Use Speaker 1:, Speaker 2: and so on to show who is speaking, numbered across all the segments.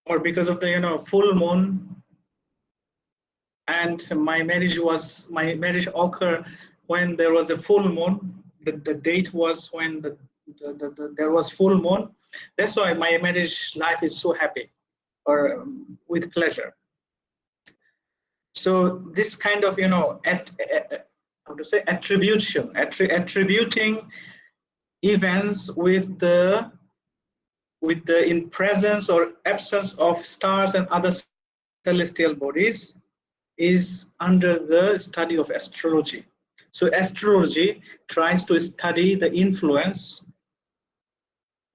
Speaker 1: or because of the full moon. And my marriage occurred when there was a full moon. The date was when there was full moon. That's why my marriage life is so happy, or with pleasure. So this kind of how to say, attributing events with the in presence or absence of stars and other celestial bodies is under the study of astrology. So astrology tries to study the influence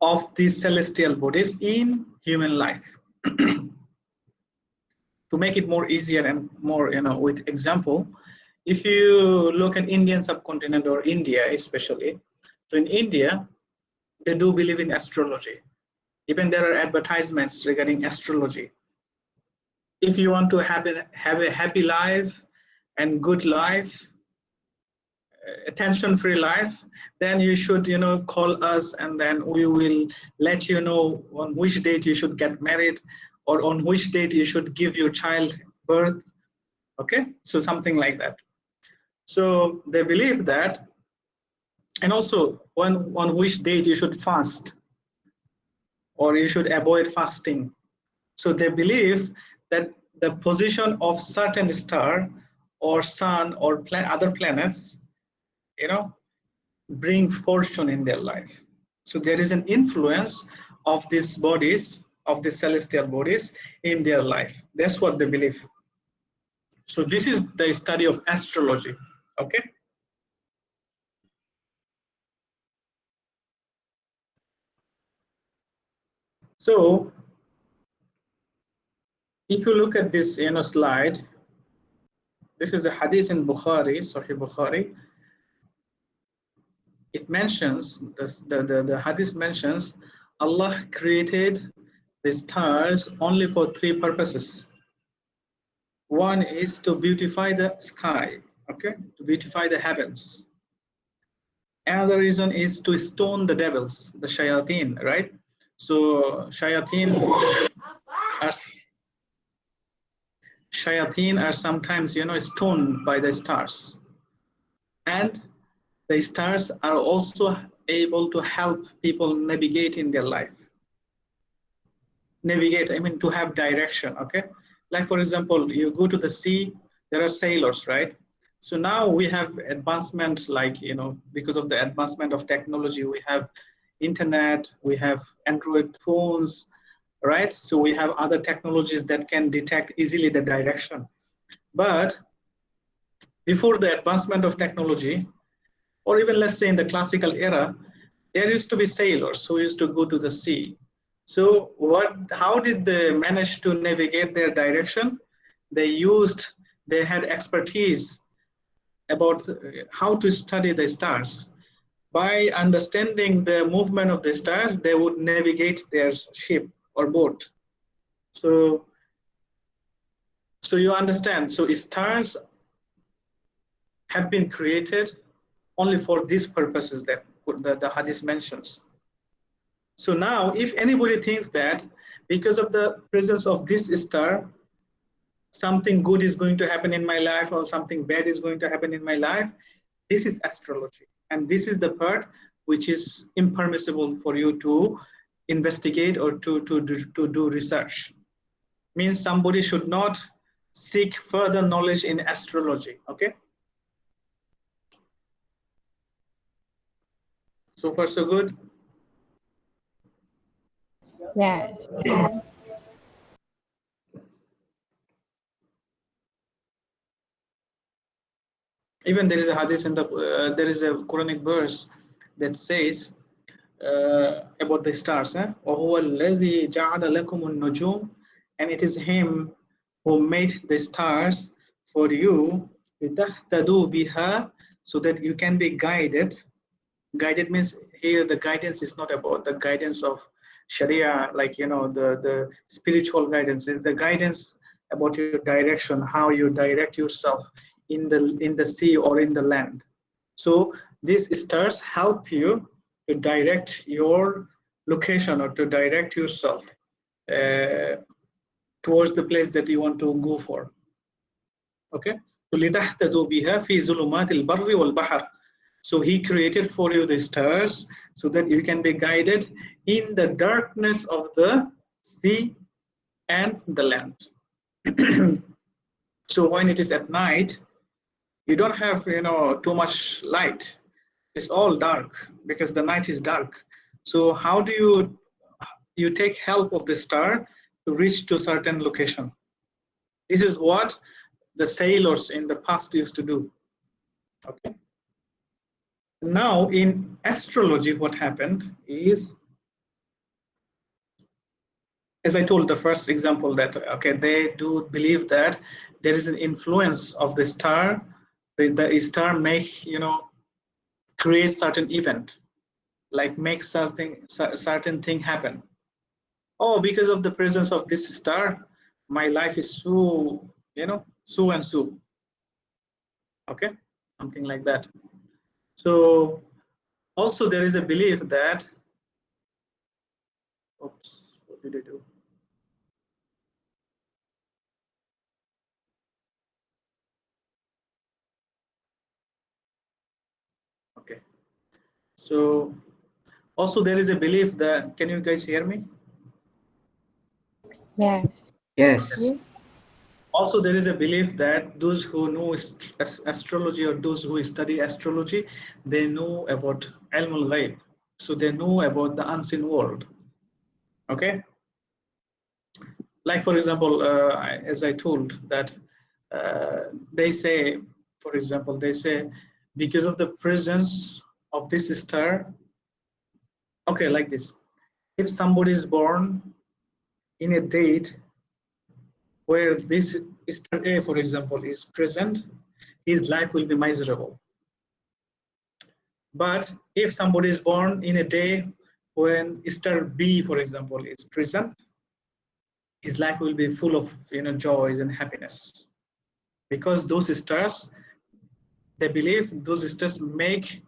Speaker 1: of these celestial bodies in human life. To make it more easier and more, with example, if you look at Indian subcontinent or India especially, so in India, they do believe in astrology. Even there are advertisements regarding astrology. If you want to have a happy life and good life, tension-free life, then you should, call us, and then we will let you know on which date you should get married, or on which date you should give your child birth. Okay, so something like that. So they believe that, and also on which date you should fast, or you should avoid fasting. So they believe that the position of certain star or sun or other planets, bring fortune in their life. So there is an influence of these bodies, of the celestial bodies, in their life. That's what they believe. So this is the study of astrology. Okay. So if you look at this slide, this is a hadith in Bukhari, Sahih Bukhari. It mentions, the hadith mentions, Allah created the stars only for three purposes. One is to beautify the sky, okay, to beautify the heavens. Another reason is to stone the devils, the Shayateen, right? So Shayateen are sometimes, stoned by the stars. And the stars are also able to help people navigate in their life. Navigate, I mean to have direction, okay? Like for example, you go to the sea, there are sailors, right? So now we have advancement, like, because of the advancement of technology, we have internet, we have Android phones, right? So we have other technologies that can detect easily the direction. But before the advancement of technology, or even let's say in the classical era, there used to be sailors who used to go to the sea. So how did they manage to navigate their direction? They had expertise about how to study the stars. By understanding the movement of the stars, they would navigate their ship or boat. So you understand, so stars have been created only for these purposes that the hadith mentions. So now, if anybody thinks that because of the presence of this star, something good is going to happen in my life or something bad is going to happen in my life, this is astrology. And this is the part which is impermissible for you to investigate or to do research. Means somebody should not seek further knowledge in astrology, okay? So far, so good?
Speaker 2: Yes. Yes.
Speaker 1: Even there is a hadith in there is a Quranic verse that says about the stars. وَهُوَ الَّذِي جَعَلَ لَكُمُ النُّجُومَ, and it is Him who made the stars for you, لِتَهْتَدُوا بِهَا, so that you can be guided. Guided means here the guidance is not about the guidance of Sharia, like the spiritual guidance. Is the guidance about your direction, how you direct yourself in the sea or in the land. So these stars help you to direct your location or to direct yourself towards the place that you want to go for. Okay, so لِتَهْتَدُوا بِهَا فِي ظُلُمَاتِ الْبَرِّ وَالْبَحْرِ. So he created for you the stars so that you can be guided in the darkness of the sea and the land. So when it is at night, you don't have too much light. It's all dark because the night is dark. So how do you take help of the star to reach to a certain location? This is what the sailors in the past used to do. Okay. Now in astrology, what happened is, as I told the first example, that okay, they do believe that there is an influence of the star. The star may create certain event, like make certain thing happen. Oh, because of the presence of this star, my life is so so and so. Okay, something like that. So also there is a belief that, oops, what did I do? Okay, so also there is a belief that, can you guys hear me?
Speaker 2: Yes.
Speaker 3: Yes.
Speaker 1: Also there is a belief that those who know astrology, or those who study astrology, they know about ilm al-ghaib, so they know about the unseen world. Okay, like for example, as I told that they say, for example, they say because of the presence of this star, okay, like this, if somebody is born in a date where this star A, for example, is present, his life will be miserable. But if somebody is born in a day when star B, for example, is present, his life will be full of joys and happiness, because those stars, they believe those stars make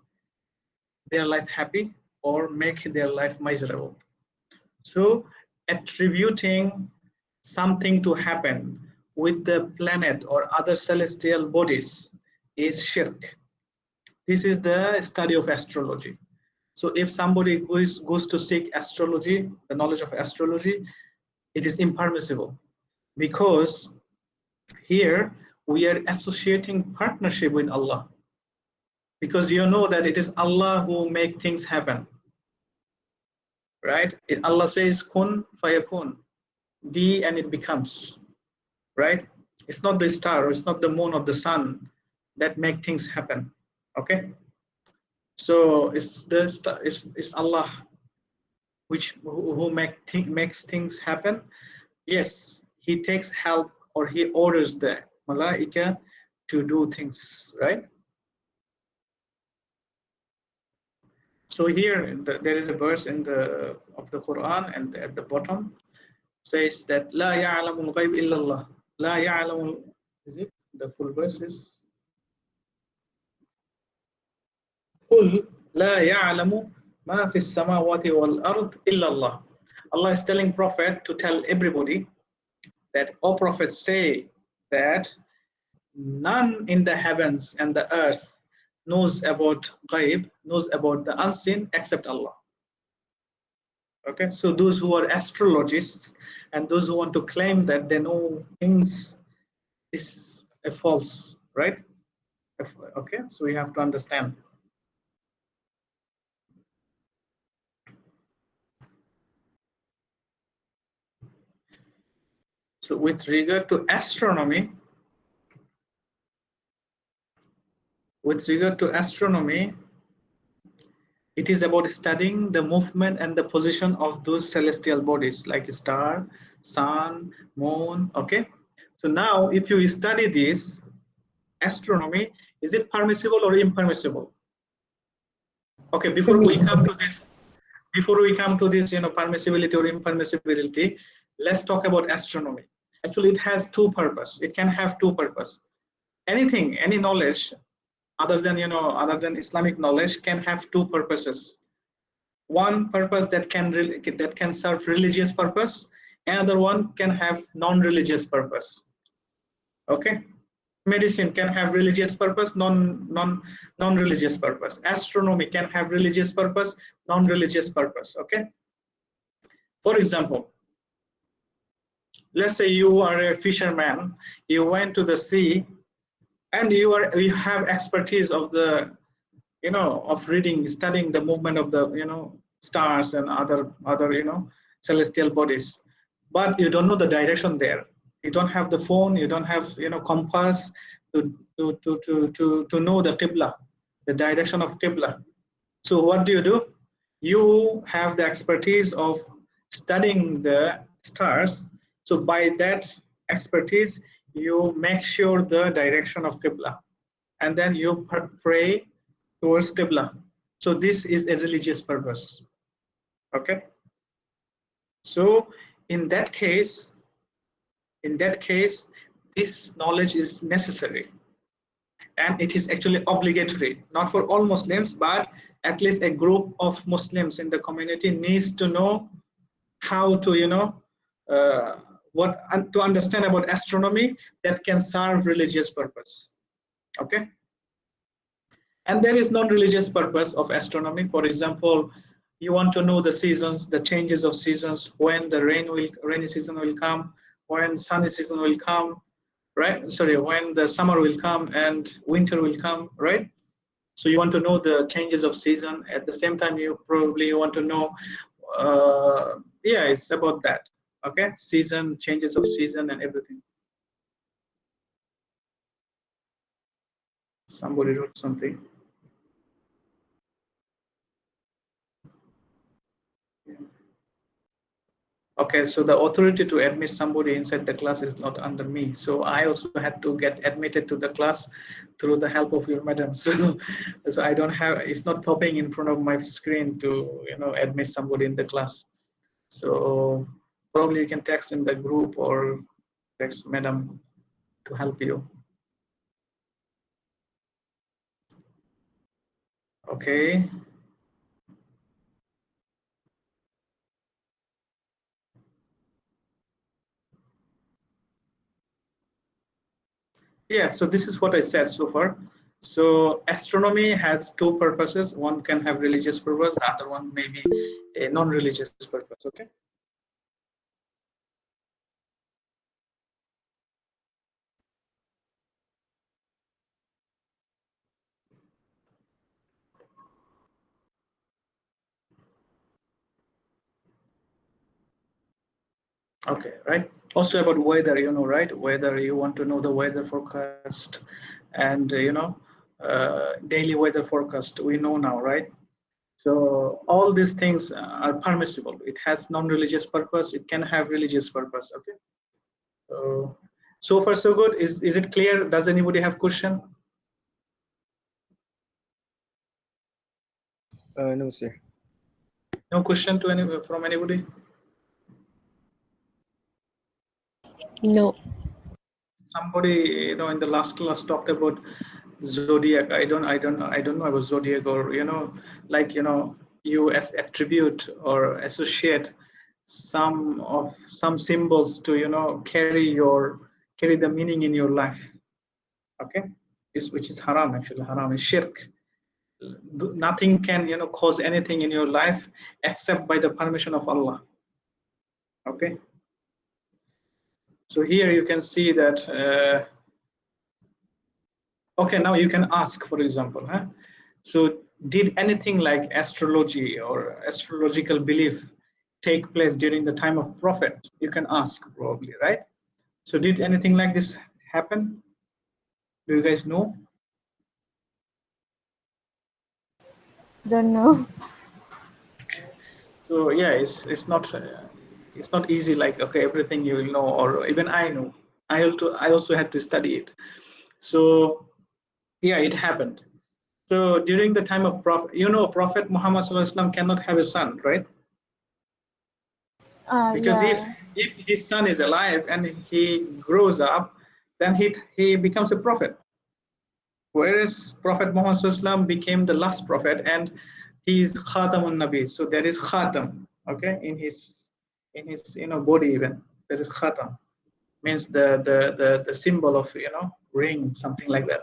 Speaker 1: their life happy or make their life miserable. So attributing something to happen with the planet or other celestial bodies is shirk. This is the study of astrology. So if somebody goes to seek astrology, the knowledge of astrology, it is impermissible, because here we are associating partnership with Allah, because you know that it is Allah who make things happen, right? Allah says kun fayakun, be and it becomes, right? It's not the star, or it's not the moon or the sun that make things happen. Okay, so it's Allah who makes things happen. Yes, he takes help, or he orders the malaika to do things, right? So here there is a verse of the Quran, and at the bottom says that لا يعلم الغيب إلا الله. لا يعلم, is it the full verse is قل لا يعلم ما في السماوات والأرض إلا الله. Allah is telling Prophet to tell everybody that, O Prophet, say that none in the heavens and the earth knows about ghaib, knows about the unseen, except Allah. Okay, so those who are astrologists and those who want to claim that they know things is a false, right? Okay, so we have to understand. So with regard to astronomy, it is about studying the movement and the position of those celestial bodies like star, sun, moon. Okay, so now if you study this astronomy, is it permissible or impermissible? Okay, before we come to this, permissibility or impermissibility, let's talk about astronomy. Actually, it has two purposes. It can have two purposes. Anything, any knowledge other than Islamic knowledge can have two purposes. One purpose that can serve religious purpose, Another one can have non-religious purpose. Okay, medicine can have religious purpose, non-religious purpose. Astronomy can have religious purpose, non-religious purpose. Okay, for example, let's say you are a fisherman, you went to the sea, and you have expertise of the, of reading, studying the movement of the, stars and other celestial bodies, but you don't know the direction there. You don't have the phone, you don't have, compass to know the qibla, the direction of qibla. So what do? You have the expertise of studying the stars. So by that expertise, you make sure the direction of qibla, and then you pray towards qibla. So this is a religious purpose. Okay. So in that case, this knowledge is necessary, and it is actually obligatory, not for all Muslims, but at least a group of Muslims in the community needs to know how to, what to understand about astronomy that can serve religious purpose. Okay. And there is non-religious purpose of astronomy. For example, you want to know the seasons, the changes of seasons, when the rainy season will come, when sunny season will come, right? Sorry, when the summer will come and winter will come, right? So you want to know the changes of season. At the same time, you probably want to know, yeah, it's about that. Okay, season, changes of season, and everything. Somebody wrote something. Okay, so the authority to admit somebody inside the class is not under me. So I also had to get admitted to the class through the help of your madam. So I don't have, it's not popping in front of my screen to, admit somebody in the class. So probably you can text in the group or text madam to help you. Okay. Yeah, so this is what I said so far. So astronomy has two purposes. One can have religious purpose, the other one may be a non-religious purpose. Okay. Okay, right. Also about weather, right? Whether you want to know the weather forecast and, daily weather forecast, we know now, right? So all these things are permissible. It has non-religious purpose. It can have religious purpose. Okay. So far so good. Is it clear? Does anybody have question?
Speaker 3: No, sir.
Speaker 1: No question from anybody?
Speaker 2: No.
Speaker 1: Somebody, in the last class talked about zodiac. I don't know about zodiac, or like you as attribute or associate some symbols to carry the meaning in your life. Okay, which is haram. Actually, haram is shirk. Nothing can cause anything in your life except by the permission of Allah. Okay, so here you can see that. Okay, now you can ask, for example, so did anything like astrology or astrological belief take place during the time of Prophet? You can ask, probably, right? So did anything like this happen? Do you guys know?
Speaker 2: Don't know.
Speaker 1: So yeah, it's not easy, like, okay, everything you will know, or even I know. I also had to study it. So yeah, it happened. So during the time of Prophet, Prophet Muhammad Sallallahu Alaihi Wasallam cannot have a son, right? Because
Speaker 2: Yeah.
Speaker 1: if his son is alive and he grows up, then he becomes a prophet. Whereas Prophet Muhammad Sallallahu Alaihi Wasallam became the last prophet, and he is Khatamun Nabi. So there is Khatam, okay, in his in his body even. That is khatam, means the symbol of ring, something like that.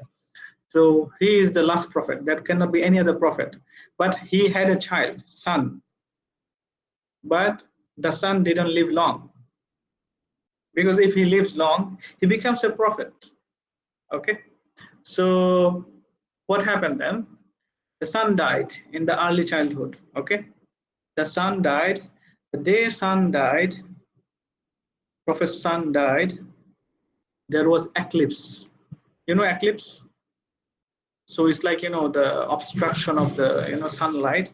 Speaker 1: So he is the last prophet. There cannot be any other prophet. But he had a child, son. But the son didn't live long, because if he lives long, he becomes a prophet. Okay. So what happened then? The son died in the early childhood. Okay. The son died. The day son died, prophet's son died, there was eclipse. You know eclipse? So it's like the obstruction of the sunlight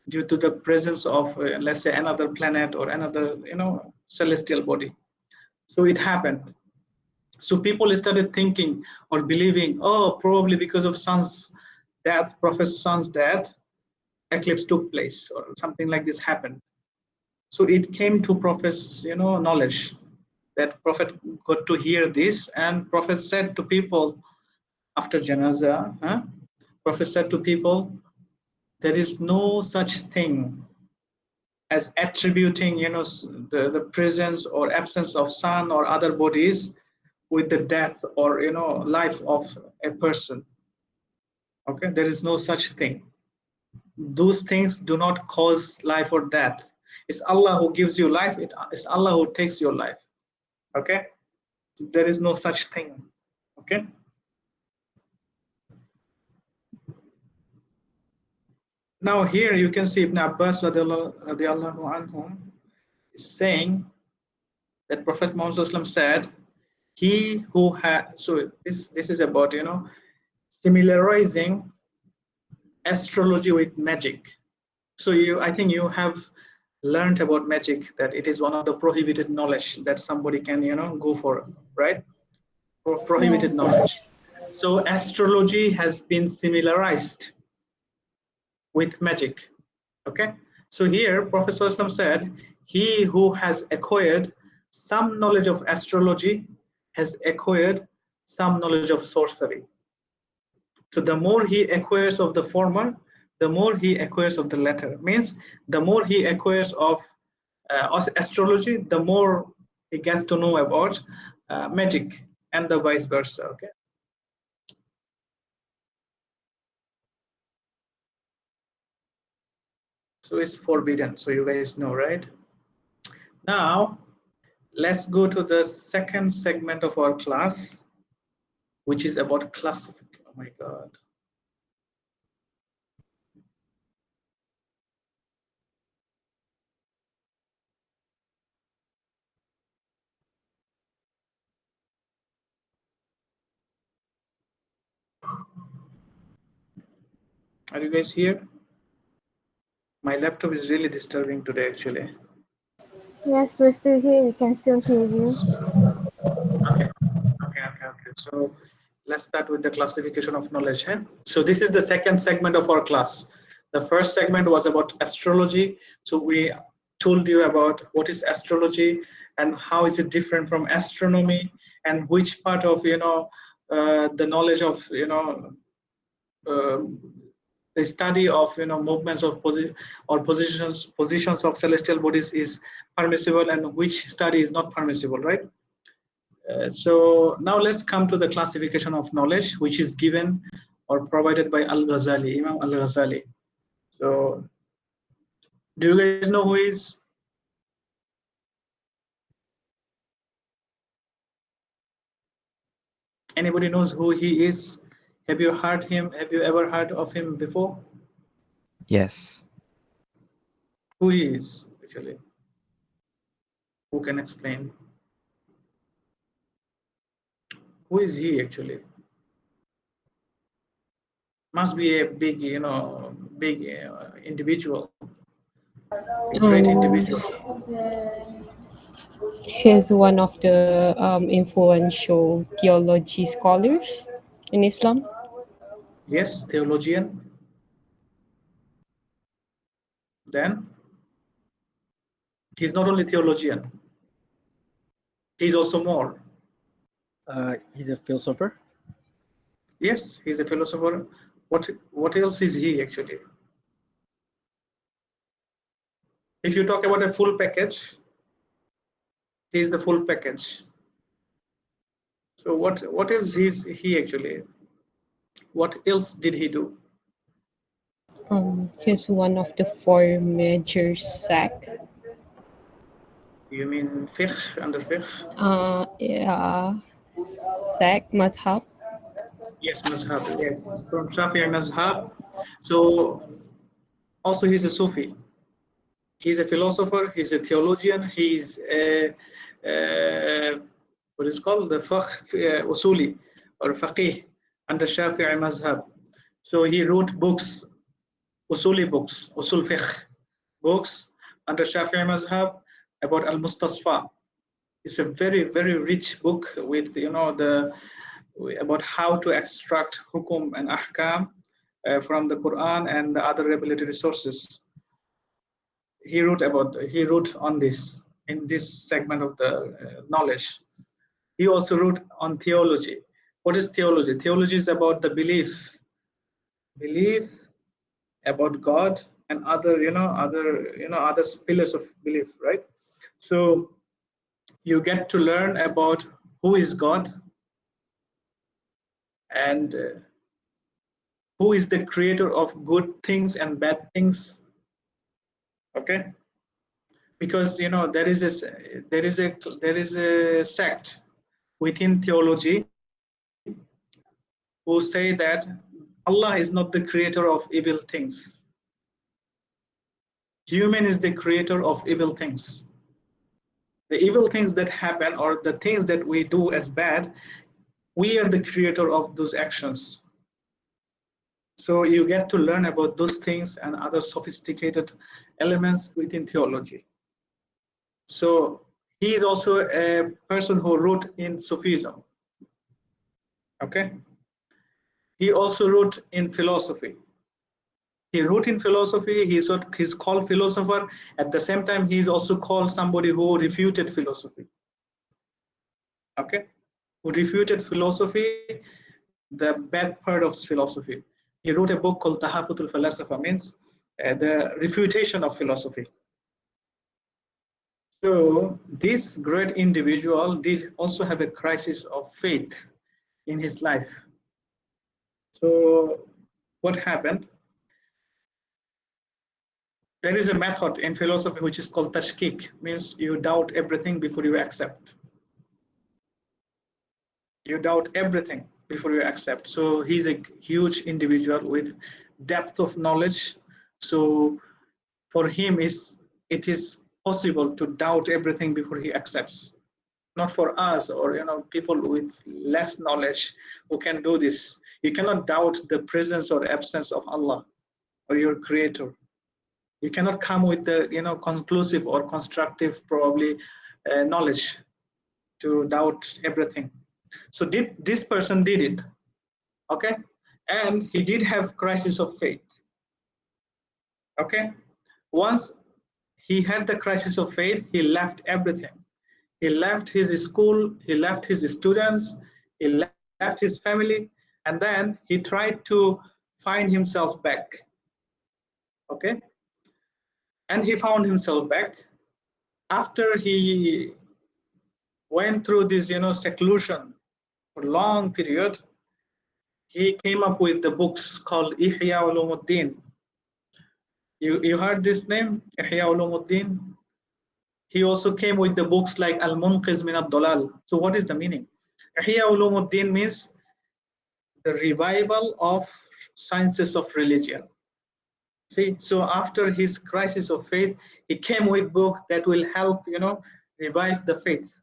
Speaker 1: due to the presence of let's say another planet or another celestial body. So it happened. So people started thinking or believing, oh, probably because of son's death, prophet's son's death, eclipse took place or something like this happened. So it came to prophet's knowledge, that prophet got to hear this, and prophet said to people after janazah, prophet said to people, there is no such thing as attributing the presence or absence of sun or other bodies with the death or life of a person. Okay, there is no such thing. Those things do not cause life or death. It's Allah who gives you life, it's Allah who takes your life. Okay, there is no such thing. Okay. Now here you can see Ibn Abbas radiallahu anhum is saying that Prophet Muhammad said, he who had, so this is about similarizing astrology with magic. So I think you have learned about magic, that it is one of the prohibited knowledge that somebody can go for, right? For prohibited
Speaker 2: Yes.
Speaker 1: knowledge. So astrology has been similarized with magic. Okay, so here Prophet ﷺ said, he who has acquired some knowledge of astrology has acquired some knowledge of sorcery. So the more he acquires of the former, the more he acquires of the latter. Means the more he acquires of astrology, the more he gets to know about magic, and the vice versa. Okay. So it's forbidden. So you guys know, right? Now let's go to the second segment of our class, which is about classification. Oh my God. Are you guys here? My laptop is really disturbing today, actually.
Speaker 2: Yes, we're still here. We can still hear you.
Speaker 1: Okay. So let's start with the classification of knowledge. So this is the second segment of our class. The first segment was about astrology. So we told you about what is astrology and how is it different from astronomy, and which part of the knowledge of uh, the study of movements of positions of celestial bodies is permissible, and which study is not permissible, right? So now let's come to the classification of knowledge, which is given or provided by Al-Ghazali, Imam Al-Ghazali. So do you guys know who he is? Anybody knows who he is? Have you heard him? Have you ever heard of him before?
Speaker 3: Yes.
Speaker 1: Who he is, actually? Who can explain? Who is he, actually? Must be a big, big individual, a great individual.
Speaker 2: He's one of the influential theology scholars in Islam.
Speaker 1: Yes, theologian. Then he's not only theologian, he's also more.
Speaker 3: He's a philosopher.
Speaker 1: Yes, he's a philosopher. What else is he, actually? If you talk about a full package, He is the full package. So what else he actually? What else did he do?
Speaker 2: He's one of the four major sect.
Speaker 1: You mean fiqh, under fiqh?
Speaker 2: Yeah, sect madhab.
Speaker 1: Yes, mazhab. Yes, from Shafi'i mazhab. So also he's a Sufi. He's a philosopher. He's a theologian. He's what is called the usuli or faqih under Shafi'i mazhab. So he wrote books, usuli books, usul fiqh books under Shafi'i mazhab about al-Mustasfa. It's a very rich book with about how to extract hukum and ahkam from the Quran and the other revelatory sources. He wrote on this in this segment of the knowledge. He also wrote on theology. What is theology? Theology is about the belief about God and other pillars of belief, right? So you get to learn about who is God and who is the creator of good things and bad things. Okay, because there is a sect within theology who say that Allah is not the creator of evil things. Human is the creator of evil things. The evil things that happen or the things that we do as bad, we are the creator of those actions. So you get to learn about those things and other sophisticated elements within theology. So he is also a person who wrote in Sufism. Okay. He also wrote in philosophy. He wrote in philosophy. He's called philosopher. At the same time, he is also called somebody who refuted philosophy. Okay, who refuted philosophy, the bad part of philosophy. He wrote a book called Tahafutul Falsafa, means the refutation of philosophy. So this great individual did also have a crisis of faith in his life. So what happened? There is a method in philosophy which is called tashkik, means you doubt everything before you accept. You doubt everything before you accept. So he's a huge individual with depth of knowledge. So for him it is possible to doubt everything before he accepts. Not for us or people with less knowledge who can do this. You cannot doubt the presence or absence of Allah or your creator. You cannot come with the conclusive or constructive probably knowledge to doubt everything. So this person did it, okay, and he did have crisis of faith. Okay, once he had the crisis of faith, he left everything. He left his school, he left his students, he left his family, and then he tried to find himself back. Okay, and he found himself back after he went through this seclusion for a long period. He came up with the books called Ihya Ulumuddin. You heard this name, Ihya Ulumuddin? He also came with the books like Al-Munqiz min ad-Dalal. So what is the meaning? Ihya Ulumuddin means the revival of sciences of religion. See, so after his crisis of faith, he came with books that will help, revive the faith.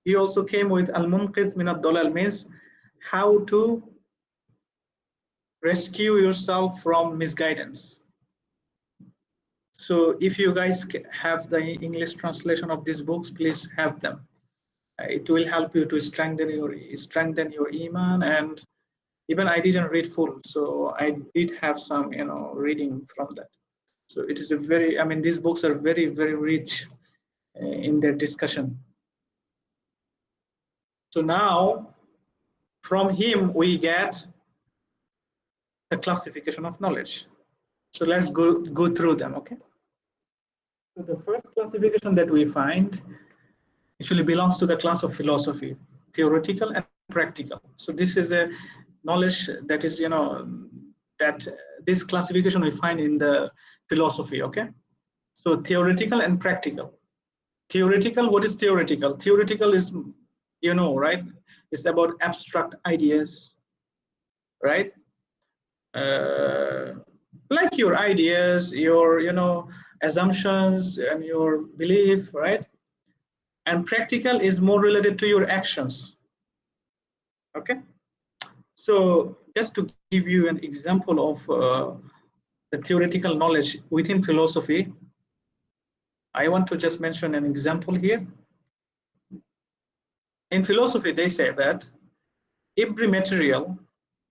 Speaker 1: He also came with Al-Munqiz min ad-Dalal, means how to rescue yourself from misguidance. So if you guys have the English translation of these books, please have them. It will help you to strengthen your iman. And even I didn't read full, so I did have some reading from that. So it is a very, these books are very rich in their discussion. So now from him we get the classification of knowledge. So let's go through them. Okay. So the first classification that we find actually belongs to the class of philosophy, theoretical and practical. So this is a knowledge that is, that this classification we find in the philosophy. Okay, so theoretical and practical. Theoretical, what is theoretical? Theoretical is, right? It's about abstract ideas, right? Like your ideas, your, assumptions and your belief, right? And practical is more related to your actions. Okay, so just to give you an example of the theoretical knowledge within philosophy, I want to just mention an example here. In philosophy, they say that every material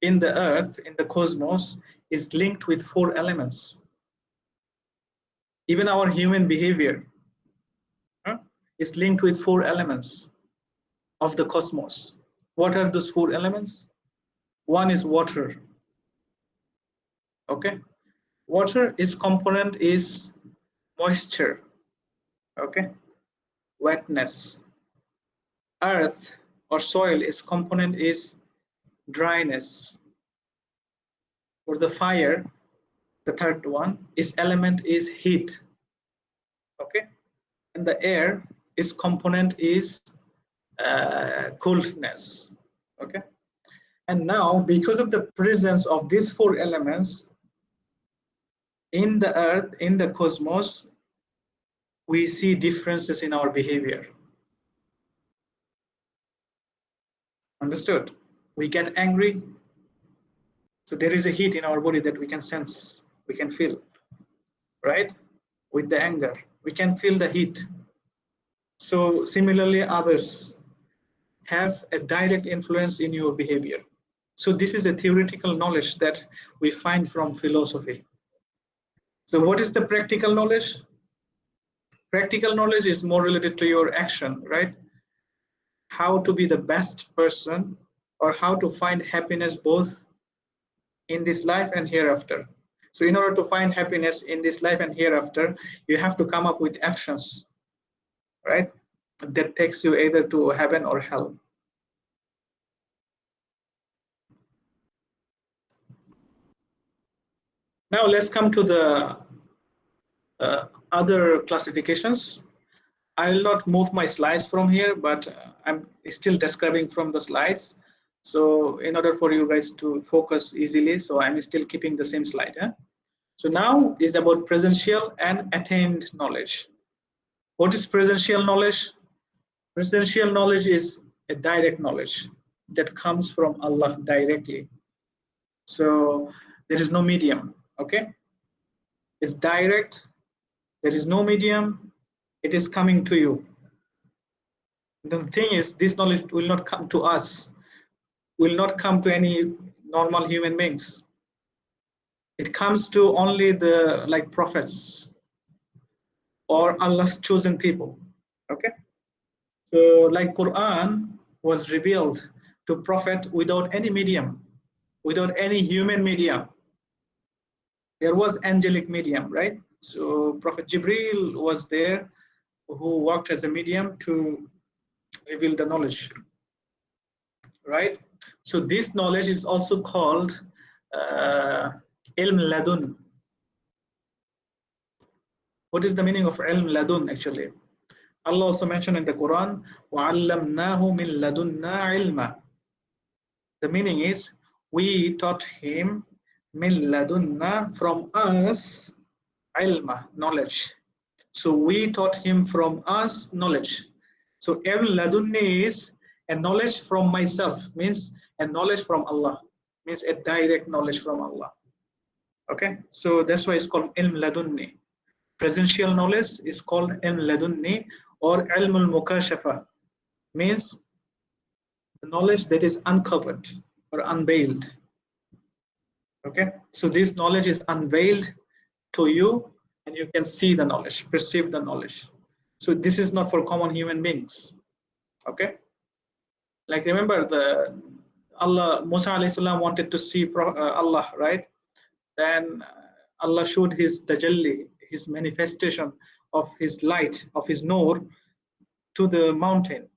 Speaker 1: in the earth, in the cosmos, is linked with 4 elements. Even our human behavior is linked with 4 elements of the cosmos. What are those 4 elements? One is water. Okay, water is component is moisture. Okay, wetness. Earth or soil is component is dryness. For the fire, the third one is element is heat. Okay, and the air is component is coldness. Okay, and now because of the presence of these 4 elements in the earth, in the cosmos, we see differences in our behavior. Understood? We get angry, so there is a heat in our body that we can sense, we can feel, right? With the anger, we can feel the heat. So similarly, others have a direct influence in your behavior. So this is a theoretical knowledge that we find from philosophy. So what is the practical knowledge? Practical knowledge is more related to your action, right? How to be the best person, or how to find happiness both in this life and hereafter. So in order to find happiness in this life and hereafter, you have to come up with actions, right? That takes you either to heaven or hell. Now let's come to the other classifications. I will not move my slides from here, but I'm still describing from the slides. So in order for you guys to focus easily, so I'm still keeping the same slide. So now is about presential and attained knowledge. What is presential knowledge? Presential knowledge is a direct knowledge that comes from Allah directly. So there is no medium, okay? It's direct, there is no medium, it is coming to you. The thing is, this knowledge will not come to us, will not come to any normal human beings. It comes to only the prophets or Allah's chosen people. Okay, so like Quran was revealed to prophet without any medium, without any human medium. There was angelic medium, right? So Prophet Jibril was there, who worked as a medium to reveal the knowledge, right? So this knowledge is also called ilm ladun. What is the meaning of ilm ladun actually? Allah also mentioned in the Quran, وَعَلَّمْنَاهُ مِن لَدُنَّا عِلْمًا. The meaning is, we taught him min ladunna, from us, ilma, knowledge. So we taught him from us knowledge. So ilm ladunni is a knowledge from myself, means a knowledge from Allah, means a direct knowledge from Allah. Okay, so that's why it's called ilm ladunni. Presential knowledge is called ilm ladunni or ilm al-mukashafa, means the knowledge that is uncovered or unveiled. Okay, so this knowledge is unveiled to you and you can see the knowledge, perceive the knowledge. So this is not for common human beings. Okay, like remember the Musa alayhi salam wanted to see Allah, right? Then Allah showed his tajalli, his manifestation of his light, of his nur, to the mountain.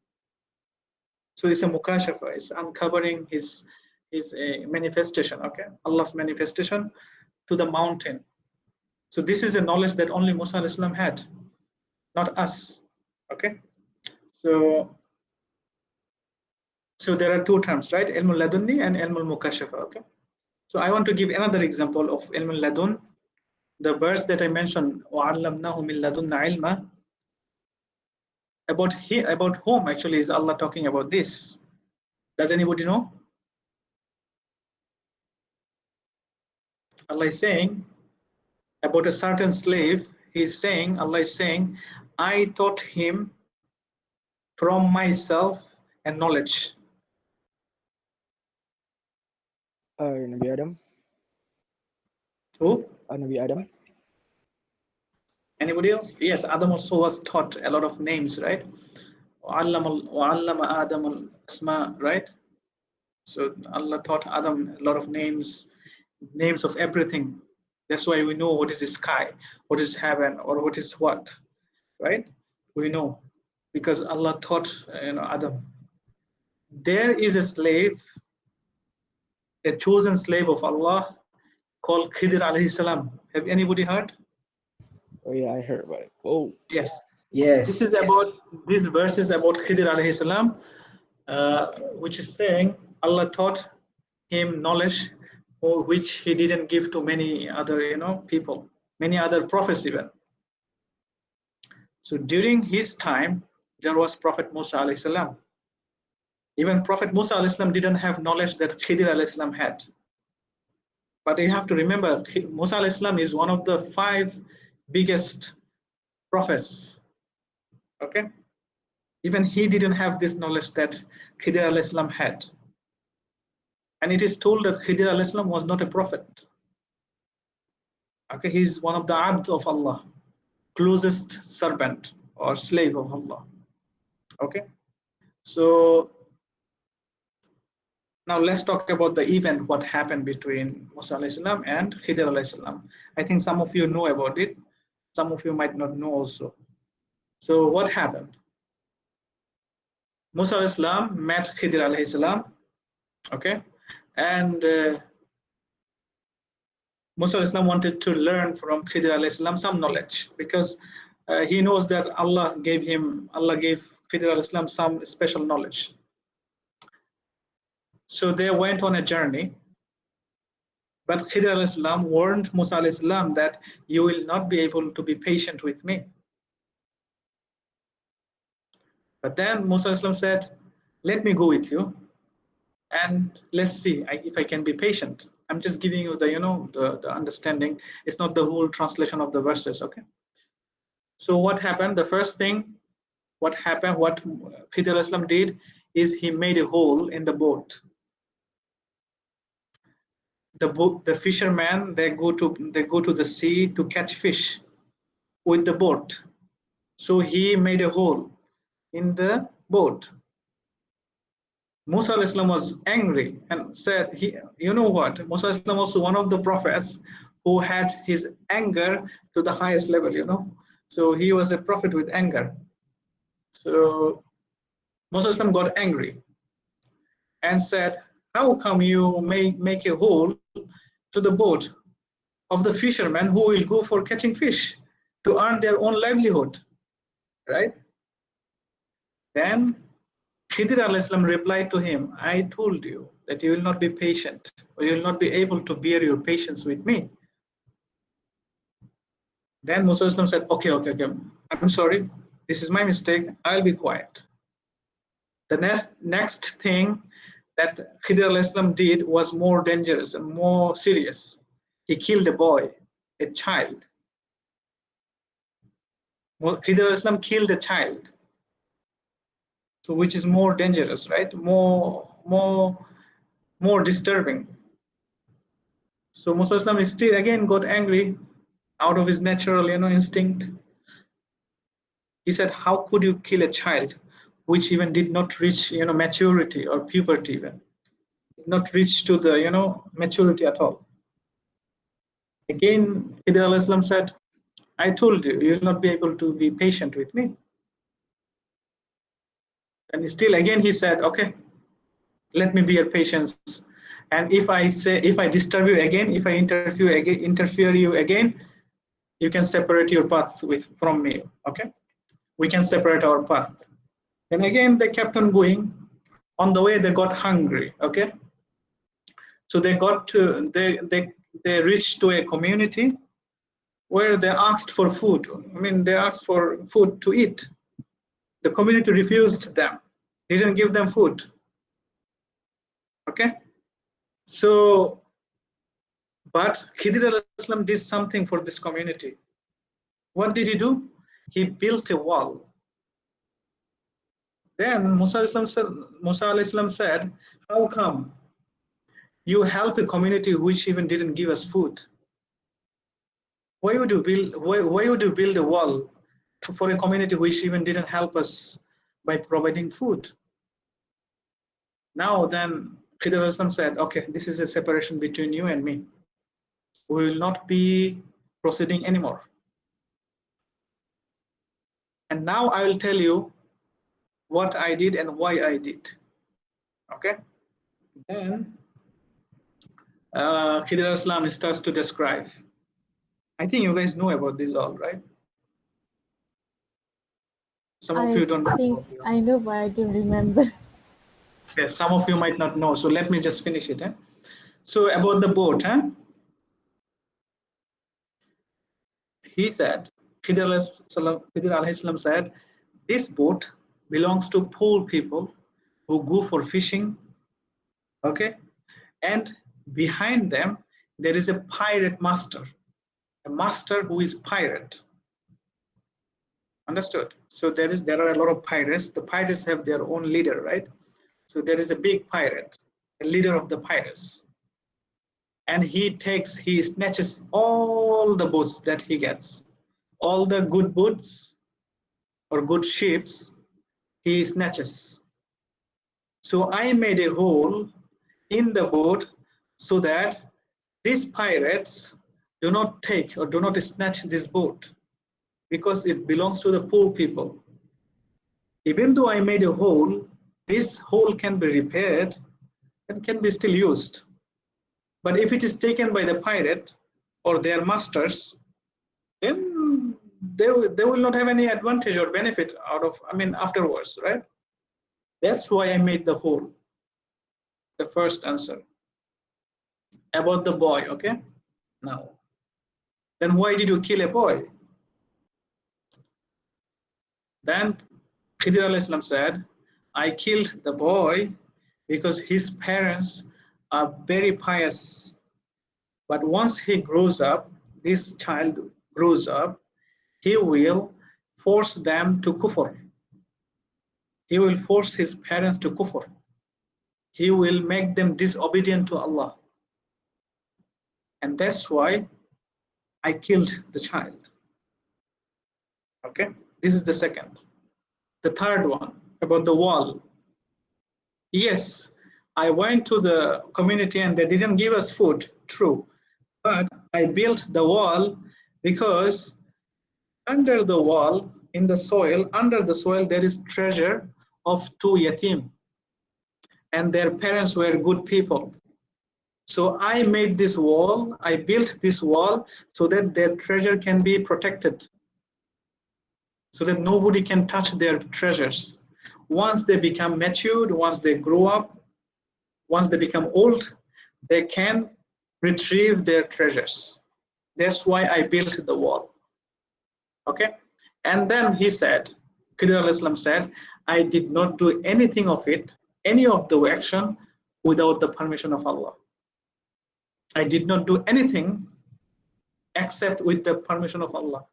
Speaker 1: So it's a mukashafa, it's uncovering his manifestation, okay? Allah's manifestation to the mountain. So this is a knowledge that only Musa alayhi salam had, not us, okay? So there are two terms, right? Ilmul ladunni and ilmul mukashafa, okay? So I want to give another example of ilmul ladun. The verse that I mentioned, وَعَلَّمْنَاهُ مِن لَدُنَّا عِلْمًا, about whom actually is Allah talking about this? Does anybody know? Allah is saying about a certain slave. Allah is saying, I taught him from myself and knowledge.
Speaker 3: Nabi Adam.
Speaker 1: Who?
Speaker 3: Nabi Adam.
Speaker 1: Anybody else? Yes, Adam also was taught a lot of names, right? وَعَلَّمَ آدَمَ الْأَسْمَاءَ, right? So Allah taught Adam a lot of names of everything. That's why we know what is the sky, what is heaven, or what is what, right? We know because Allah taught Adam. There is a slave, a chosen slave of Allah called Khidir alayhi salam. Have anybody heard?
Speaker 3: Oh yeah, I heard about it. Oh
Speaker 1: yes.
Speaker 3: yes.
Speaker 1: This verse is about Khidir alayhi salam, which is saying Allah taught him knowledge which he didn't give to many other people, many other prophets even. So during his time there was Prophet Musa alayhi salam. Even Prophet Musa alayhi salam didn't have knowledge that Khidir alayhi salam had. But you have to remember, Musa alayhi salam is one of the 5 biggest prophets. Okay, even he didn't have this knowledge that Khidir alayhi salam had. And it is told that Khidir alayhi salam was not a prophet. Okay, he's one of the abd of Allah, closest servant or slave of Allah. Okay, so now let's talk about the event, what happened between Musa alayhi salam and Khidir alayhi salam. I think some of you know about it, some of you might not know also. So what happened? Musa alayhi salam met Khidir alayhi salam, okay, and Musa alayhi salam wanted to learn from Khidir alayhi salam some knowledge, because he knows that Allah gave Khidir alayhi salam some special knowledge. So they went on a journey, but Khidir alayhi salam warned Musa alayhi salam that you will not be able to be patient with me. But then Musa alayhi salam said, let me go with you and let's see if I can be patient. I'm just giving you the understanding. It's not the whole translation of the verses, okay? So what happened? The first thing, what Khidir alayhi salam did is he made a hole in the boat. The fishermen, they go to the sea to catch fish with the boat. So he made a hole in the boat. Musa alayhi salam was angry and said, you know what? Musa alayhi salam was one of the prophets who had his anger to the highest level, So he was a prophet with anger. So Musa alayhi salam got angry and said, how come you make a hole to the boat of the fishermen who will go for catching fish to earn their own livelihood, right? Then Khidir alayhi salam replied to him, I told you that you will not be patient, or you will not be able to bear your patience with me. Then Musa alayhi salam said, okay, I'm sorry, this is my mistake, I'll be quiet. The next thing that Khidir alayhi salam did was more dangerous and more serious. He killed a boy, a child. Khidir alayhi salam killed a child. So which is more dangerous, right? More disturbing. So Musa Islam still again got angry out of his natural instinct. He said, how could you kill a child which even did not reach maturity or puberty, even did not reach to the maturity at all. Again Khidir alayhi salam said, I told you, you will not be able to be patient with me. And still again he said, okay, let me be your patience. And if I disturb you again, if I interfere you again, you can separate your path from me. Okay, we can separate our path. And again they kept on going. On the way they got hungry. Okay, so they reached to a community where they asked for food. I mean, they asked for food to eat. The community refused them, didn't give them food. Okay, so but Khidir al-Islam did something for this community. What did he do? He built a wall. Then Musa al-Islam said, how come you help a community which even didn't give us food? Why would you build a wall for a community which even didn't help us by providing food? Now then Khidir al-Islam said, okay, this is a separation between you and me. We will not be proceeding anymore. And now I will tell you what I did and why I did. Okay. Then Khidir al-Islam starts to describe. I think you guys know about this all, right? Some of you don't know.
Speaker 2: I think I know, but I don't remember.
Speaker 1: Yes, some of you might not know. So let me just finish it. So about the boat, he said, Khidir al-Islam said, this boat belongs to poor people who go for fishing. Okay, and behind them there is a pirate master, a master who is pirate. Understood? So there are a lot of pirates. The pirates have their own leader, right? So there is a big pirate, a leader of the pirates, and he snatches all the boats that he gets, all the good boats or good ships he snatches. So I made a hole in the boat so that these pirates do not take or do not snatch this boat, because it belongs to the poor people. Even though I made a hole, this hole can be repaired and can be still used. But if it is taken by the pirate or their masters, then they will not have any advantage or benefit out of, afterwards, right? That's why I made the hole. The first answer. About the boy, okay? Now, then why did you kill a boy? Then Khidir al-Islam said, I killed the boy because his parents are very pious. But once he grows up, this child grows up, he will force them to kufr. He will force his parents to kufr. He will make them disobedient to Allah. And that's why I killed the child. Okay, this is the second. The third one, about the wall. Yes, I went to the community and they didn't give us food, true. But I built the wall because under the wall, in the soil, under the soil, there is treasure of two yatim. And their parents were good people. So I made this wall, I built this wall so that their treasure can be protected, so that nobody can touch their treasures. Once they become matured, once they grow up, once they become old, they can retrieve their treasures. That's why I built the wall. Okay? And then he said, Khidir al-Islam said, I did not do anything of it, any of the action, without the permission of Allah. I did not do anything except with the permission of Allah.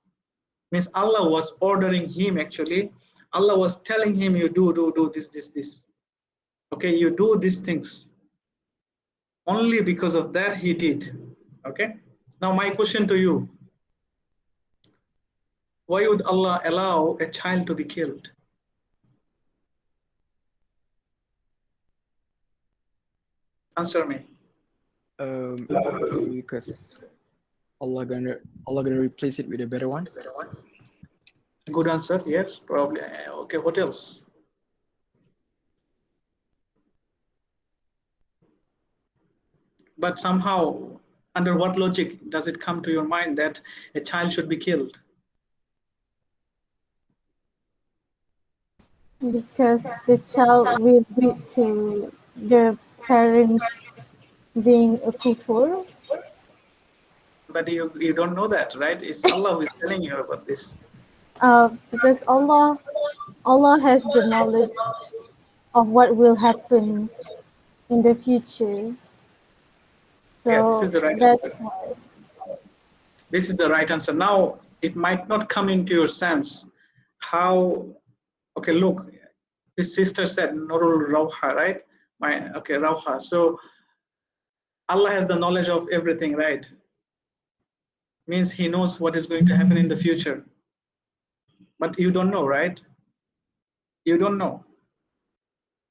Speaker 1: Means Allah was ordering him actually. Allah was telling him, you do this. Okay, you do these things. Only because of that he did. Okay. Now my question to you. Why would Allah allow a child to be killed? Answer me.
Speaker 3: Because Allah gonna replace it with a better one.
Speaker 1: Good answer. Yes, probably. Okay. What else? But somehow, under what logic does it come to your mind that a child should be killed?
Speaker 4: Because the child will lead to the parents being a kufur.
Speaker 1: But you don't know that, right? It's Allah who is telling you about this.
Speaker 4: Because Allah has the knowledge of what will happen in the future.
Speaker 1: Yeah, this is
Speaker 4: So
Speaker 1: the right
Speaker 4: that's
Speaker 1: answer.
Speaker 4: why.
Speaker 1: This is the right answer. Now, it might not come into your sense how, okay, look, this sister said Nurul Rauha, right? Okay, Rauha. So Allah has the knowledge of everything, right? Means he knows what is going to happen in the future. But you don't know, right? You don't know.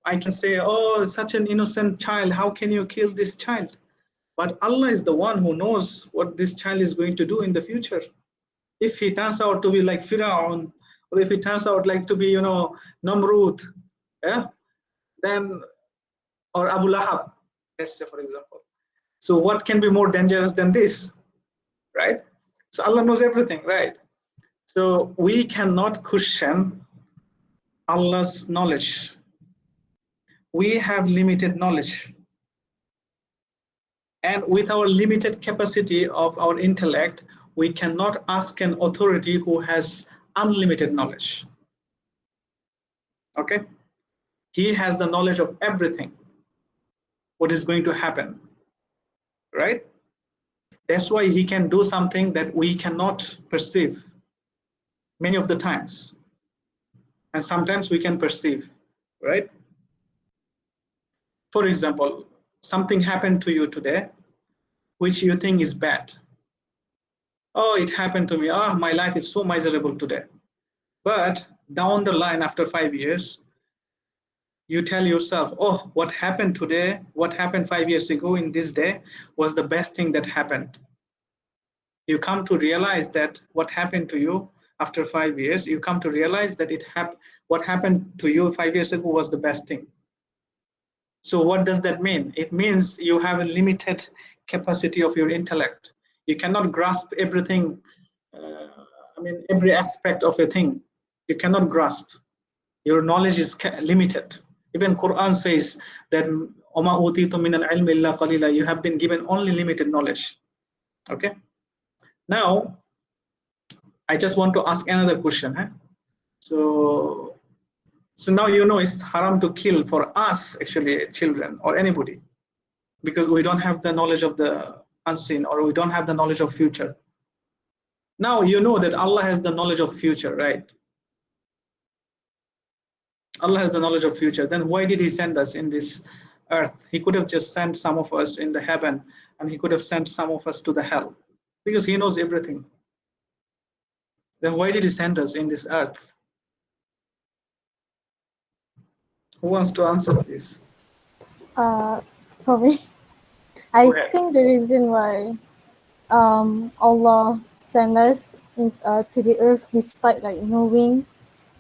Speaker 1: I can say, oh, such an innocent child, how can you kill this child? But Allah is the one who knows what this child is going to do in the future. If he turns out to be like Firaun, or if he turns out like to be, Namrud, yeah, then, or Abu Lahab, let's say, for example. So what can be more dangerous than this, right? So Allah knows everything, right? So we cannot question Allah's knowledge. We have limited knowledge. And with our limited capacity of our intellect, we cannot ask an authority who has unlimited knowledge. Okay? He has the knowledge of everything, what is going to happen, right? That's why he can do something that we cannot perceive many of the times. And sometimes we can perceive, right? For example, something happened to you today, which you think is bad. Oh, it happened to me. Oh, my life is so miserable today. But down the line, after 5 years, you tell yourself, oh, what happened today, what happened 5 years ago in this day was the best thing that happened. You come to realize that what happened to you after 5 years, you come to realize that what happened to you 5 years ago was the best thing. So what does that mean? It means you have a limited capacity of your intellect. You cannot grasp everything, every aspect of a thing. You cannot grasp. Your knowledge is limited. Even Quran says that you have been given only limited knowledge. Okay. Now, I just want to ask another question. So now it's haram to kill for us, actually, children or anybody, because we don't have the knowledge of the unseen, or we don't have the knowledge of future. Now you know that Allah has the knowledge of future, right? Allah has the knowledge of future. Then why did he send us in this earth? He could have just sent some of us in the heaven, and he could have sent some of us to the hell, because he knows everything. Then why did he send us in this earth? Who wants to answer this?
Speaker 4: For me, I think the reason why Allah sent us to the earth despite like knowing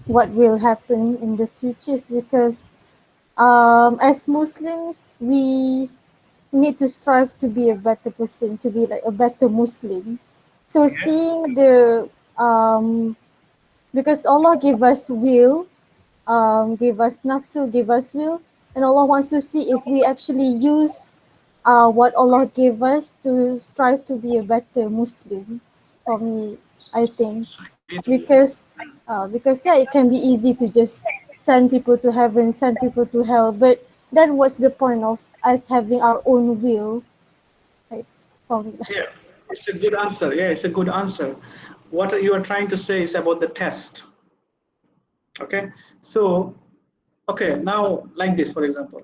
Speaker 4: what will happen in the future is because as Muslims we need to strive to be a better person, to be like a better Muslim. So seeing the because Allah gave us will, gave us nafsu, gave us will, and Allah wants to see if we actually use what Allah gave us to strive to be a better Muslim. For me, I think because yeah, it can be easy to just send people to heaven, send people to hell, but then what's the point of us having our own will? Like, for me.
Speaker 1: Yeah, it's a good answer. Yeah, it's a good answer. What you are trying to say is about the test. Okay, so okay, now like this, for example,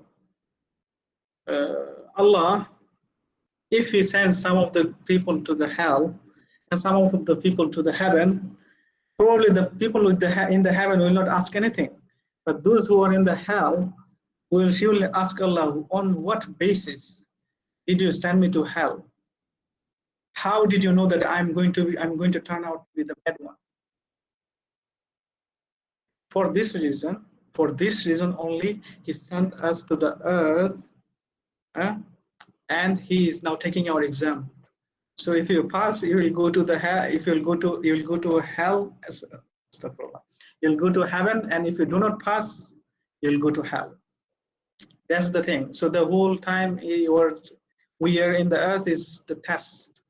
Speaker 1: Allah, if he sends some of the people to the hell and some of the people to the heaven, probably the people with in the heaven will not ask anything, but those who are in the hell will surely ask Allah, on what basis did you send me to hell? How did you know that I'm going to turn out to be the bad one? For this reason only, he sent us to the earth and he is now taking your exam. So if you pass, you will go to the hell. If you will go to hell. You'll go to heaven, and if you do not pass, you'll go to hell. That's the thing. So the whole time we are in the earth is the test.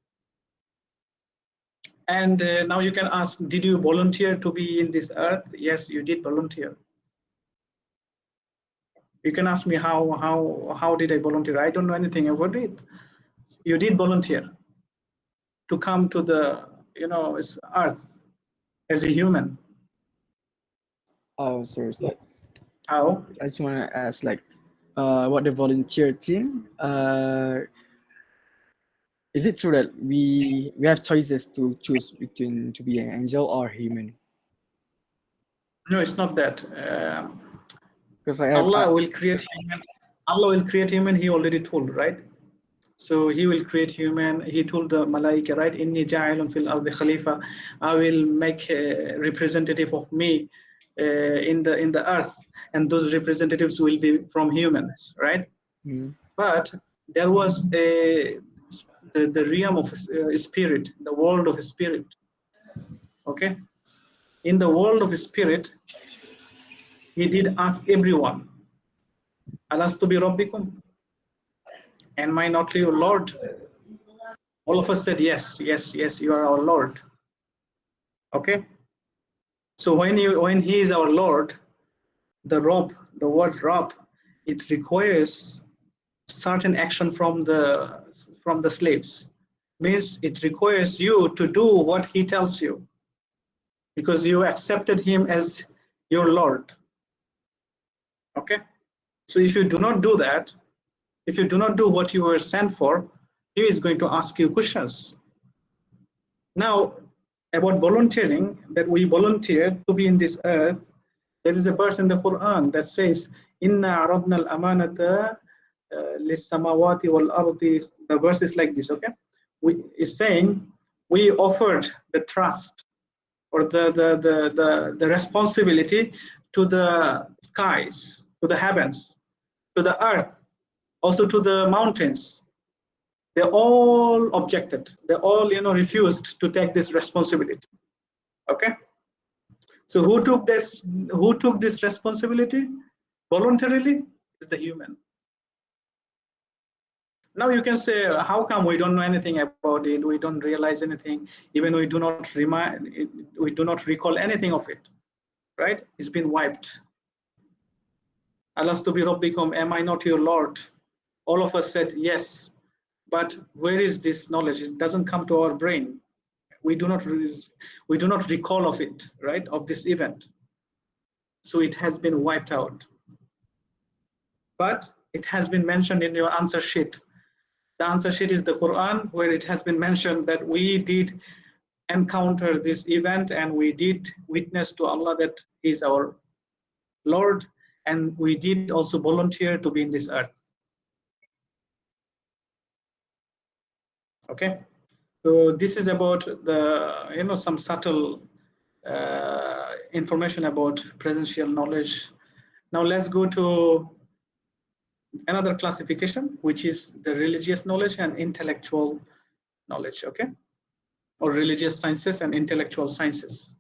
Speaker 1: And now you can ask, did you volunteer to be in this earth? Yes, you did volunteer. You can ask me how did I volunteer? I don't know anything about it. You did volunteer to come to the earth as a human.
Speaker 3: Oh, sorry, Ustad.
Speaker 1: How?
Speaker 3: I just want to ask, like, about the volunteer thing. Is it true that we have choices to choose between to be an angel or human?
Speaker 1: No, it's not that.
Speaker 3: Because
Speaker 1: Allah will create human. Allah will create human. He already told, right? So he will create human. He told the malaika, right? Inni ja'ilun fil ardi khalifa. I will make a representative of me in the earth, and those representatives will be from humans, right? But there was the realm of spirit, the world of spirit. Okay, in the world of spirit, he did ask everyone, Alastu bi rabbikum? Am I not your Lord? All of us said, yes, yes, yes, you are our Lord. Okay. So when he is our Lord, the word Rob, it requires certain action from the slaves. Means it requires you to do what he tells you, because you accepted him as your Lord. Okay. So if you do not do that, if you do not do what you were sent for, he is going to ask you questions. Now, about volunteering, that we volunteer to be in this earth, there is a verse in the Quran that says, Inna aradna al-amanata lis-samawati wal-ardi. The verse is like this, okay? Is saying, we offered the trust or the responsibility to the skies, to the heavens, to the earth, also to the mountains. They all objected. They all, refused to take this responsibility. Okay. So who took this responsibility voluntarily? Is the human. Now you can say, how come we don't know anything about it? We don't realize anything, even we do not recall anything of it, right? It's been wiped. Alastu bi rabbikum, am I not your Lord? All of us said yes, but where is this knowledge? It doesn't come to our brain. We do not recall of it, right? Of this event. So it has been wiped out. But it has been mentioned in your answer sheet. The answer sheet is the Quran, where it has been mentioned that we did encounter this event and we did witness to Allah that He is our Lord, and we did also volunteer to be in this earth. Okay, so this is about the some subtle information about presential knowledge. Now let's go to another classification, which is the religious knowledge and intellectual knowledge, okay? Or religious sciences and intellectual sciences.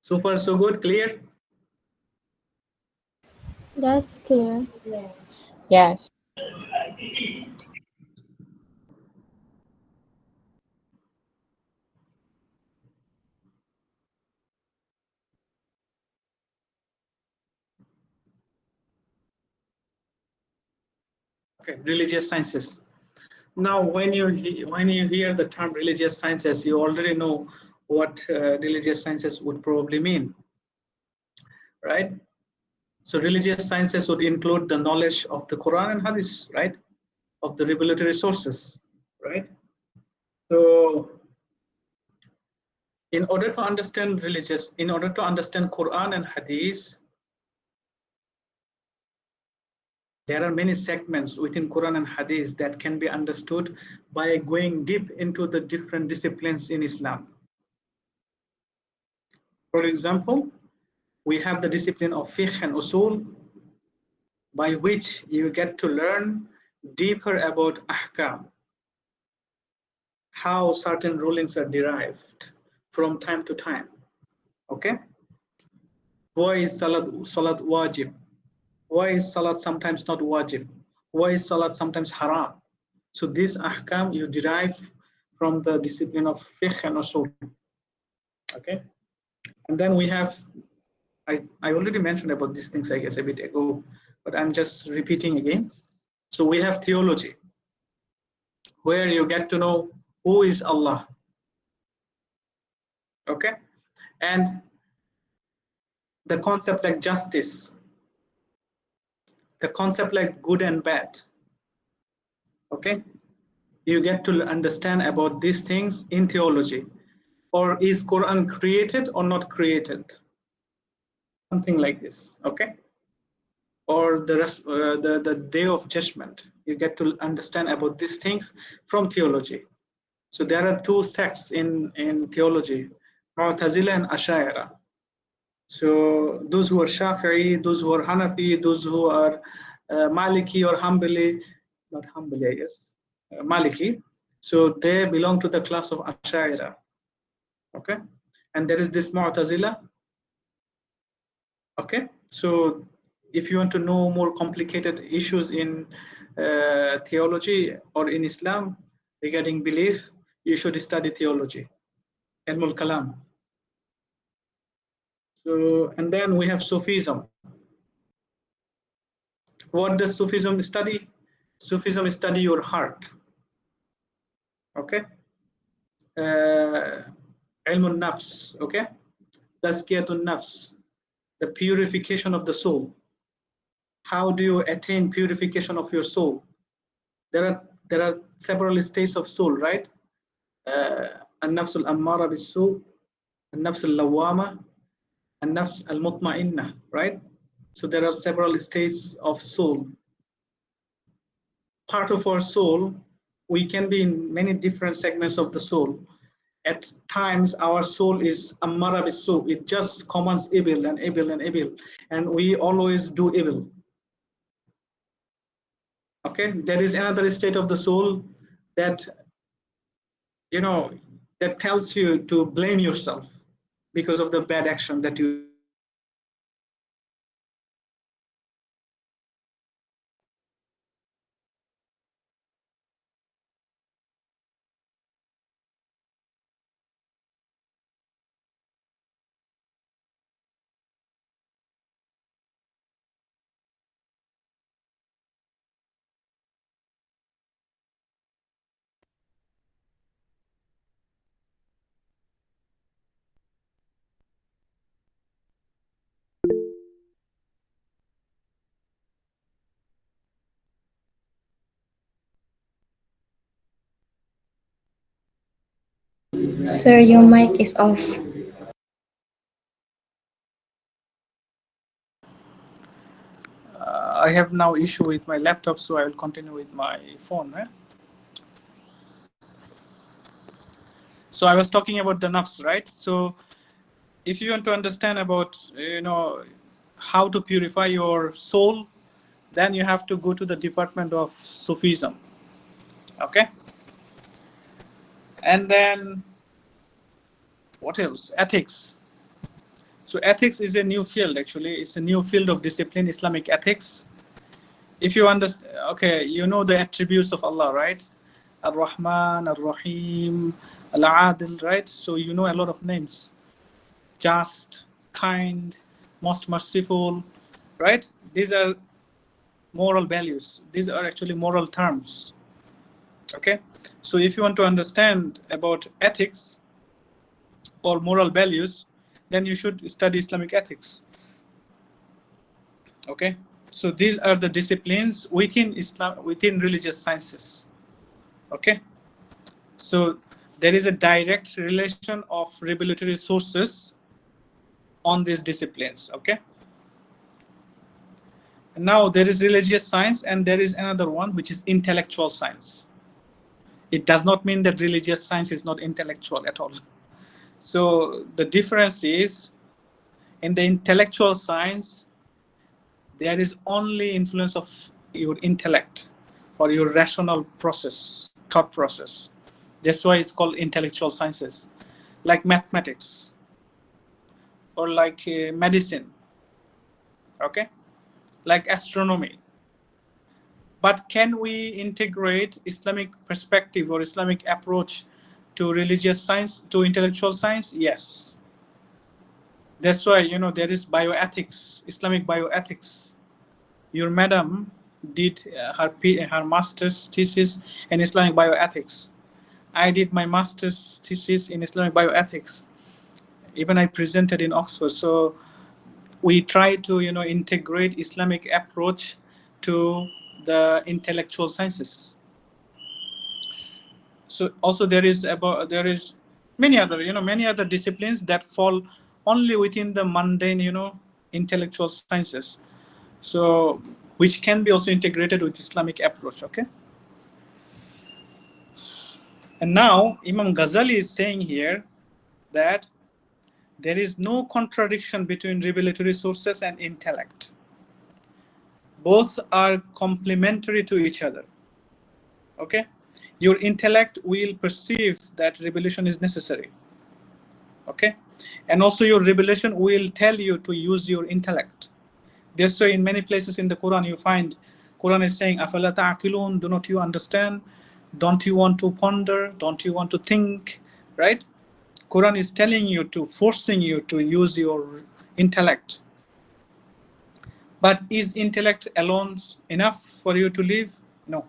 Speaker 1: So far, so good, clear?
Speaker 4: That's clear.
Speaker 2: Yes.
Speaker 1: Okay, religious sciences. Now, when you hear the term religious sciences, you already know what religious sciences would probably mean, right? So religious sciences would include the knowledge of the Quran and Hadith, right? Of the revelatory sources, right? So in order to understand Quran and Hadith, there are many segments within Quran and Hadith that can be understood by going deep into the different disciplines in Islam. For example, we have the discipline of fiqh and usul, by which you get to learn deeper about ahkam, how certain rulings are derived from time to time. Okay? Why is salat wajib? Why is salat sometimes not wajib? Why is salat sometimes haram? So this ahkam you derive from the discipline of fiqh and usul. Okay? And then we have, I already mentioned about these things, I guess, a bit ago, but I'm just repeating again. So we have theology, where you get to know who is Allah. Okay? And the concept like justice, the concept like good and bad. Okay? You get to understand about these things in theology. Or is Quran created or not created? Something like this. Okay? Or the day of judgment. You get to understand about these things from theology. So there are two sects in theology, Mu'tazila and Ash'ari. So those who are Shafi'i, those who are Hanafi, those who are Maliki or Hanbali, not Hanbali, I guess, Maliki. So they belong to the class of Ash'ari. Okay, and there is this Mu'tazila. Okay, so if you want to know more complicated issues in theology or in Islam regarding belief, you should study theology, Ilmul Kalam. So, and then we have Sufism. What does Sufism study? Sufism study your heart. Okay. Ilmun Nafs. Okay. Tazkiyatun Nafs. The purification of the soul. How do you attain purification of your soul? There are several states of soul, right? An-nafs al-ammara bis-su, an-nafs al-lawwama, an-nafs al-mutma'inna, right? So there are several states of soul. Part of our soul, we can be in many different segments of the soul. At times, our soul is ammara bis-su. It just commands evil and evil and evil, and we always do evil. Okay, there is another state of the soul that, you know, that tells you to blame yourself because of the bad action that you.
Speaker 5: Sir, your mic is off.
Speaker 1: I have now issue with my laptop, so I will continue with my phone. So I was talking about the nafs, right? So if you want to understand about, how to purify your soul, then you have to go to the department of Sufism. Okay. And then what else? Ethics. So ethics is a new field, actually. It's a new field of discipline, Islamic ethics. If you understand, okay, you know the attributes of Allah, right? Ar-Rahman, Ar-Rahim, Al-Adil, right? So you know a lot of names. Just, kind, most merciful, right? These are moral values. These are actually moral terms. Okay? So if you want to understand about ethics or moral values, then you should study Islamic ethics. Okay? So these are the disciplines within Islam, within religious sciences. Okay? So there is a direct relation of revelatory sources on these disciplines. Okay? And now there is religious science, and there is another one which is intellectual science. It does not mean that religious science is not intellectual at all. So the difference is In the intellectual science, there is only influence of your intellect or your rational process, thought process. That's why it's called intellectual sciences, like mathematics or like medicine, okay, like astronomy. But can we integrate Islamic perspective or Islamic approach to religious science, to intellectual science? Yes. That's why, you know, there is bioethics, Islamic bioethics. Your madam did her master's thesis in Islamic bioethics. I did my master's thesis in Islamic bioethics. Even I presented in Oxford. So we try to, you know, integrate Islamic approach to the intellectual sciences. So also there is many other, you know, many other disciplines that fall only within the mundane, you know, intellectual sciences. So which can be also integrated with Islamic approach, okay? And now Imam Ghazali is saying here that there is no contradiction between revelatory sources and intellect. Both are complementary to each other, okay? Your intellect will perceive that revelation is necessary, okay? And also your revelation will tell you to use your intellect. That's why in many places in the Quran you find Quran is saying, "Afala ta'qilun," do not you understand? Don't you want to ponder? Don't you want to think? Right? Quran is telling you to, forcing you to use your intellect. But is intellect alone enough for you to live? No.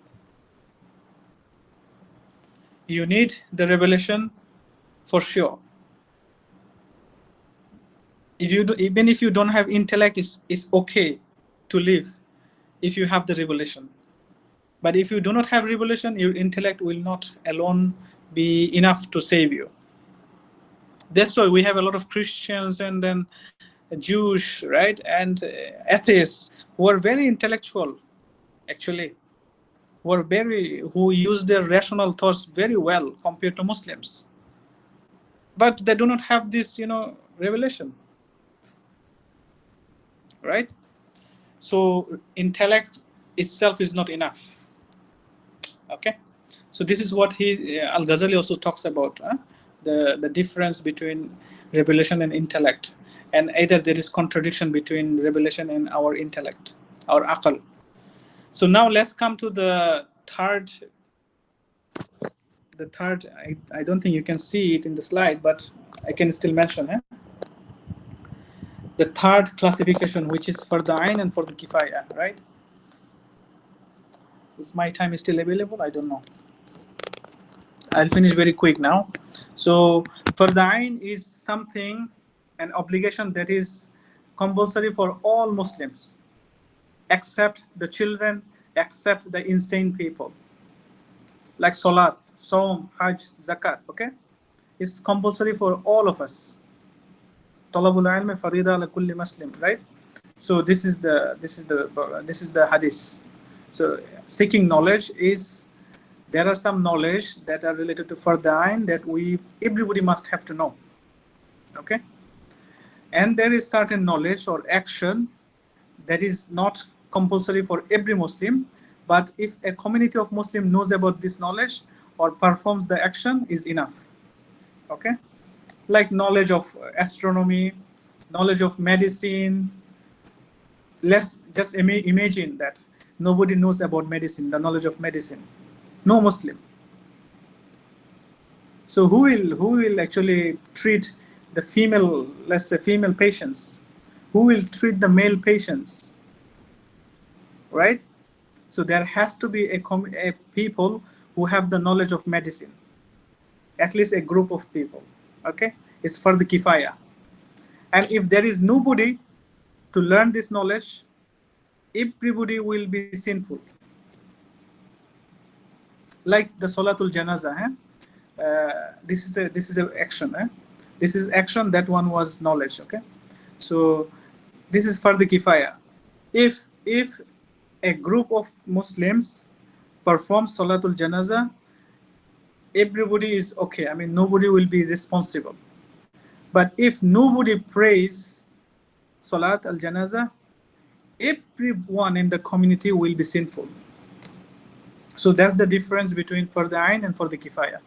Speaker 1: You need the revelation for sure. If you do, even if you don't have intellect, it's okay to live if you have the revelation. But if you do not have revelation, your intellect will not alone be enough to save you. That's why we have a lot of Christians and then Jewish, right, and atheists who are very intellectual, actually, who use their rational thoughts very well compared to Muslims. But they do not have this, you know, revelation, right? So intellect itself is not enough. Okay, so this is what Al-Ghazali also talks about, the difference between revelation and intellect, and either there is contradiction between revelation and our intellect, our aql. So now let's come to the third. I don't think you can see it in the slide, but I can still mention it. The third classification, which is for the ayn and for the kifaya, right? Is my time still available? I don't know. I'll finish very quick now. So farda ayn is something, an obligation that is compulsory for all Muslims, except the children, except the insane people. Like salat, saum, hajj, zakat, okay? It's compulsory for all of us. Talabul ilmi farida ala kulli muslim, right? So this is the hadith. So seeking knowledge is, there are some knowledge that are related to farda ayn that everybody must have to know, okay? And there is certain knowledge or action that is not compulsory for every Muslim, but if a community of Muslims knows about this knowledge or performs the action, is enough, okay? Like knowledge of astronomy, knowledge of medicine. Let's just imagine that nobody knows about medicine, the knowledge of medicine. No Muslim. So who will actually treat the female, let's say female patients? Who will treat the male patients? Right? So there has to be a people who have the knowledge of medicine. At least a group of people. Okay? It's for the kifaya. And if there is nobody to learn this knowledge, everybody will be sinful. Like the Salatul Janaza, this is an action. This is action, that one was knowledge. Okay, so this is for the kifaya. If a group of Muslims performs Salatul Janaza, everybody is okay. I mean, nobody will be responsible. But if nobody prays Salat al-Janaza, everyone in the community will be sinful. So that's the difference between Fard Ain and Fard Kifaya.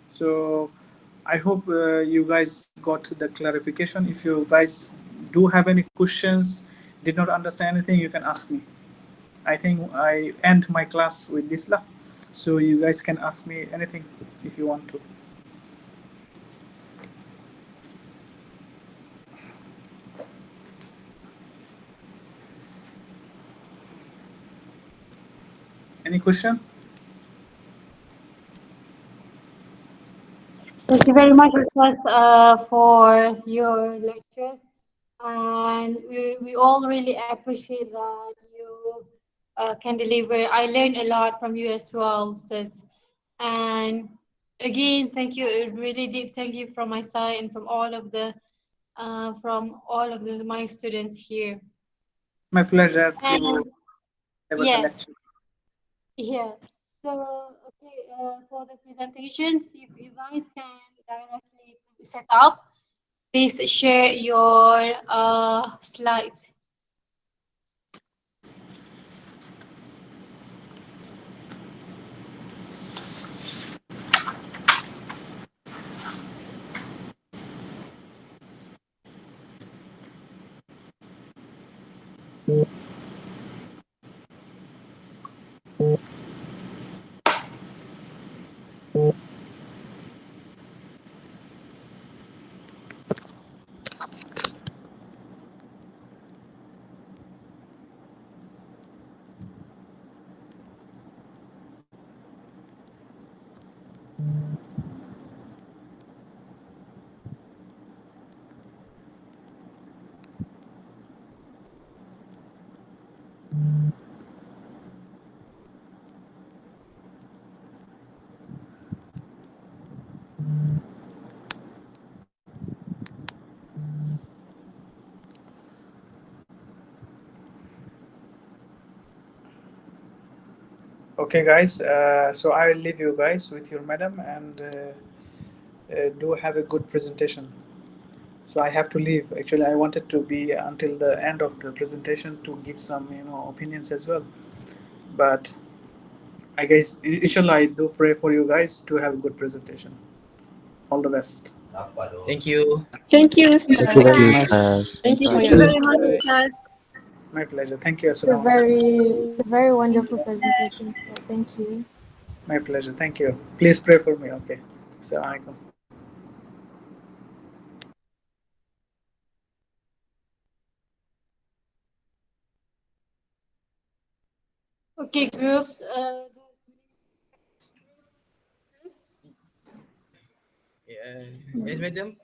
Speaker 1: So I hope you guys got the clarification. If you guys do have any questions, did not understand anything, you can ask me. I think I end my class with this lah. So you guys can ask me anything if you want to. Any question?
Speaker 6: Thank you very much, Ustaz, for your lectures. And we all really appreciate that you can deliver. I learned a lot from you as well, Ustaz. And again, thank you, a really deep thank you from my side and from all of the my students here.
Speaker 1: My pleasure to
Speaker 6: And
Speaker 1: deliver the
Speaker 6: yes,
Speaker 1: lecture.
Speaker 6: yeah. So okay, for the presentations, if you guys can directly set up, please share your slides.
Speaker 1: Okay, guys. So I will leave you guys with your madam and do have a good presentation. So I have to leave. Actually, I wanted to be until the end of the presentation to give some, opinions as well. But I guess, inshallah, I do pray for you guys to have a good presentation. All the best.
Speaker 7: Thank you.
Speaker 2: Thank you,
Speaker 3: Thank
Speaker 2: Ustaz.
Speaker 3: you very much.
Speaker 2: Thank you for
Speaker 4: Thank
Speaker 2: your
Speaker 4: you very much,
Speaker 2: lecture.
Speaker 4: Ustaz.
Speaker 1: My pleasure. Thank you.
Speaker 4: It's a very wonderful presentation. So thank you.
Speaker 1: My pleasure. Thank you. Please pray for me. Okay. Assalamualaikum.
Speaker 6: Okay, groups.
Speaker 7: Yes, madam.